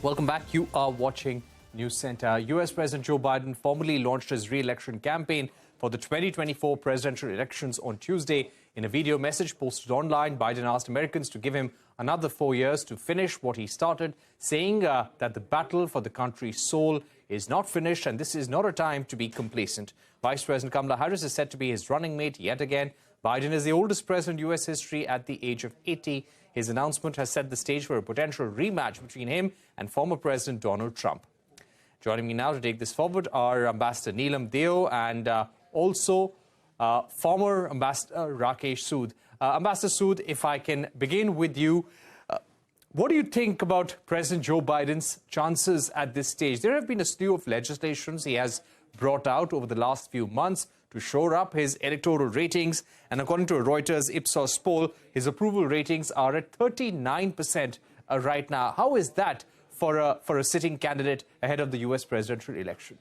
Welcome back. You are watching News Center. US President Joe Biden formally launched his re-election campaign for the 2024 presidential elections on Tuesday. In a video message posted online, Biden asked Americans to give him another 4 years to finish what he started, saying that the battle for the country's soul is not finished and this is not a time to be complacent. Vice President Kamla Haris is said to be his running mate yet again. Biden is the oldest president in U.S. history at the age of 80. His announcement has set the stage for a potential rematch between him and former President Donald Trump. Joining me now to take this forward are Ambassador Neelam and also former Ambassador Rakesh Sood. Ambassador Sood, if I can begin with you, what do you think about President Joe Biden's chances at this stage? There have been a slew of legislations he has brought out over the last few months to shore up his electoral ratings. And according to a Reuters Ipsos poll, his approval ratings are at 39% right now. How is that for a sitting candidate ahead of the U.S. presidential election?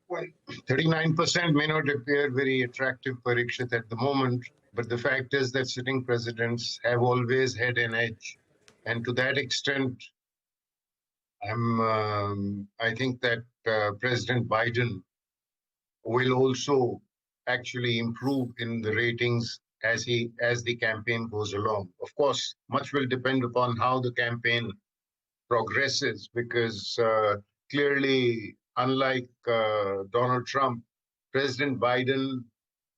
Well, 39% may not appear very attractive, Parikshit, at the moment. But the fact is that sitting presidents have always had an edge. And to that extent, I think that President Biden will also actually improve in the ratings as the campaign goes along. Of course, much will depend upon how the campaign progresses, because clearly, unlike Donald Trump, President Biden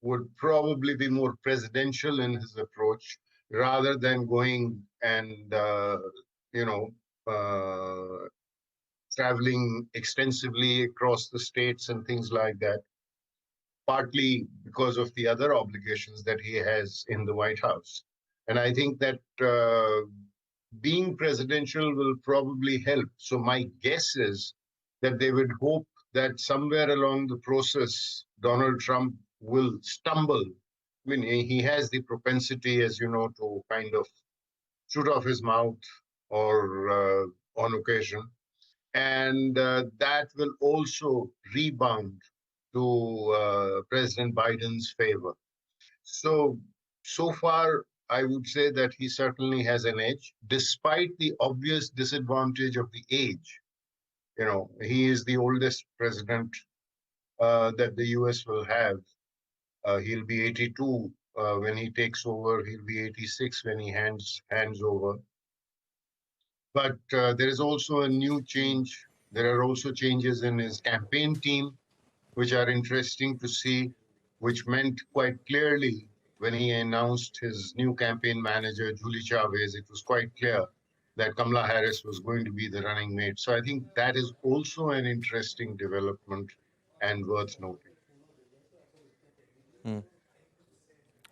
would probably be more presidential in his approach rather than going and, traveling extensively across the states and things like that, partly because of the other obligations that he has in the White House. And I think that being presidential will probably help. So my guess is that they would hope that somewhere along the process, Donald Trump will stumble. I mean, he has the propensity, as you know, to kind of shoot off his mouth or on occasion. And that will also rebound to President Biden's favor. So far, I would say that he certainly has an edge, despite the obvious disadvantage of the age. You know, he is the oldest president that the U.S. will have. He'll be 82 when he takes over. He'll be 86 when he hands over. But there is also a new change. There are also changes in his campaign team, which are interesting to see, which meant quite clearly when he announced his new campaign manager, Julie Chavez, it was quite clear that Kamla Haris was going to be the running mate. So I think that is also an interesting development and worth noting.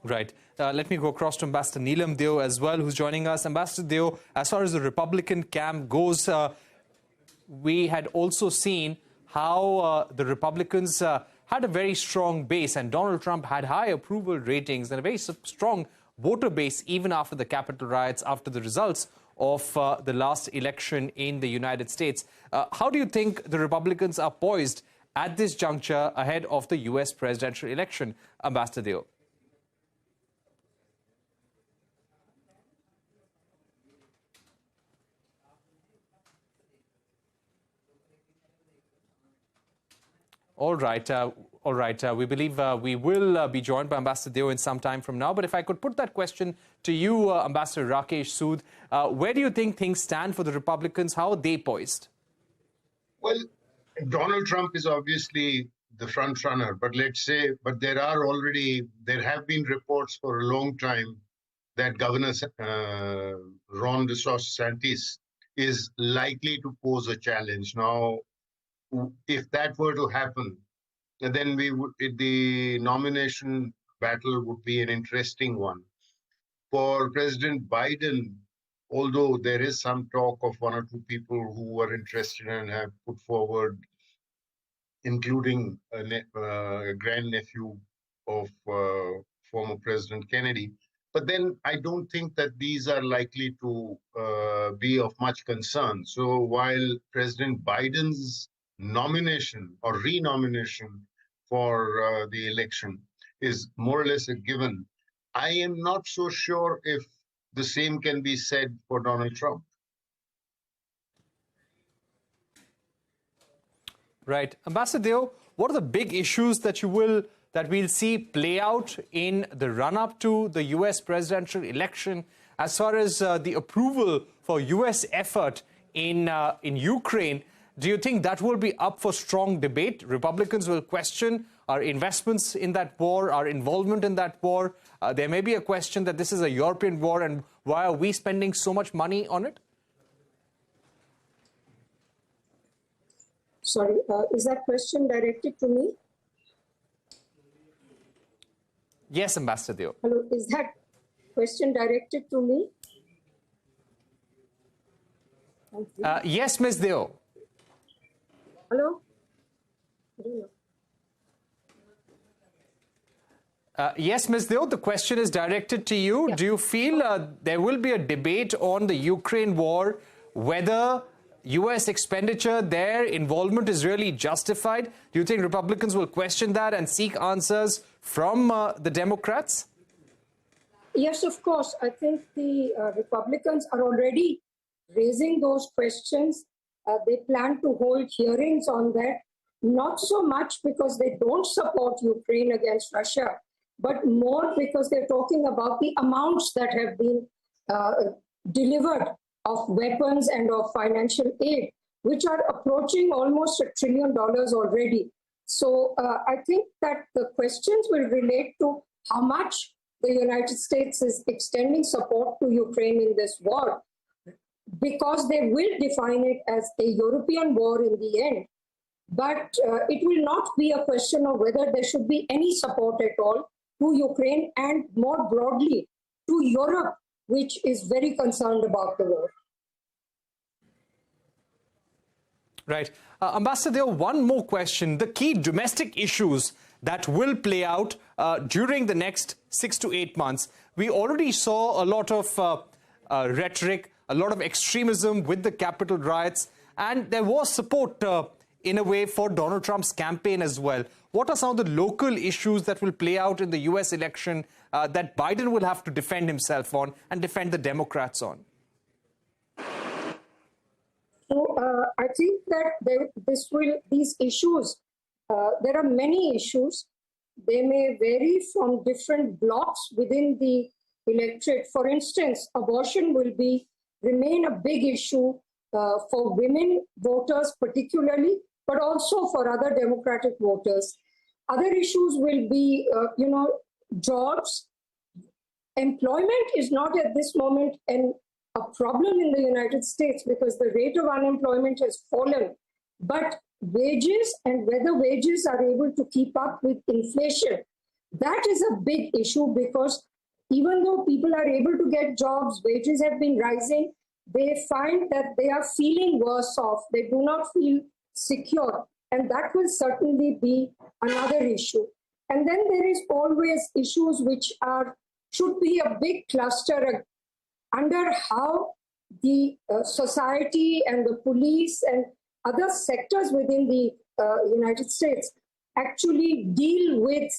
Right. Let me go across to Ambassador Neelam as well, who's joining us. Ambassador, as far as the Republican camp goes, we had also seen how the Republicans had a very strong base, and Donald Trump had high approval ratings and a very strong voter base even after the Capitol riots, after the results of the last election in the United States. How do you think the Republicans are poised at this juncture ahead of the U.S. presidential election, Ambassador? All right. We believe we will be joined by Ambassador Deo in some time from now. But if I could put that question to you, Ambassador Rakesh Sood, where do you think things stand for the Republicans? How are they poised? Well, Donald Trump is obviously the front runner, but there have been reports for a long time that Governor Ron DeSantis is likely to pose a challenge. Now, if that were to happen, then the nomination battle would be an interesting one. For President Biden, although there is some talk of one or two people who are interested and have put forward, including a grandnephew of former President Kennedy, but then I don't think that these are likely to be of much concern. So while President Biden's nomination or renomination for the election is more or less a given, I am not so sure if the same can be said for Donald Trump. Right. Ambassador Deo, what are the big issues that we'll see play out in the run-up to the US presidential election as far as the approval for US effort in Ukraine? Do you think that will be up for strong debate? Republicans will question our investments in that war, our involvement in that war. There may be a question that this is a European war, and why are we spending so much money on it? Sorry, is that question directed to me? Yes, Ambassador Deo. Hello, is that question directed to me? Yes, Ms. Deo. Hello? I don't know. Yes, Ms. Deo, the question is directed to you. Yeah. Do you feel there will be a debate on the Ukraine war, whether US expenditure, their involvement is really justified? Do you think Republicans will question that and seek answers from the Democrats? Yes, of course. I think the Republicans are already raising those questions. They plan to hold hearings on that, not so much because they don't support Ukraine against Russia, but more because they're talking about the amounts that have been delivered of weapons and of financial aid, which are approaching almost $1 trillion already. So I think that the questions will relate to how much the United States is extending support to Ukraine in this war, because they will define it as a European war in the end. But it will not be a question of whether there should be any support at all to Ukraine and more broadly to Europe, which is very concerned about the war. Right. Ambassador, one more question. The key domestic issues that will play out during the next 6 to 8 months. We already saw a lot of rhetoric, a lot of extremism with the Capitol riots, and there was support in a way for Donald Trump's campaign as well. What are some of the local issues that will play out in the US election that Biden will have to defend himself on and defend the Democrats on? So I think that these issues, there are many issues. They may vary from different blocks within the electorate. For instance, abortion will remain a big issue for women voters particularly, but also for other Democratic voters. Other issues will be, jobs. Employment is not at this moment a problem in the United States because the rate of unemployment has fallen. But wages and whether wages are able to keep up with inflation, that is a big issue, because even though people are able to get jobs, wages have been rising, they find that they are feeling worse off. They do not feel secure. And that will certainly be another issue. And then there is always issues which should be a big cluster under how the society and the police and other sectors within the United States actually deal with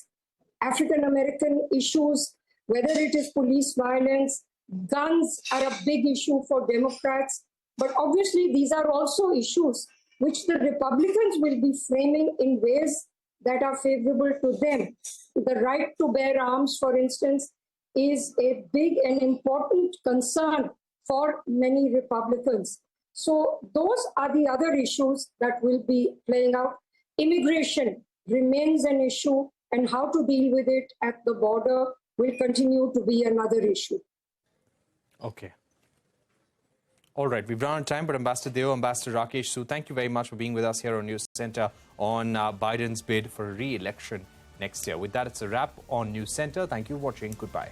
African-American issues, whether it is police violence. Guns are a big issue for Democrats, but obviously these are also issues which the Republicans will be framing in ways that are favorable to them. The right to bear arms, for instance, is a big and important concern for many Republicans. So those are the other issues that will be playing out. Immigration remains an issue, and how to deal with it at the border will continue to be another issue. Okay. All right, we've run out of time, but Ambassador Deo, Ambassador Rakesh, Sood, thank you very much for being with us here on News Center on Biden's bid for a re-election next year. With that, it's a wrap on News Center. Thank you for watching. Goodbye.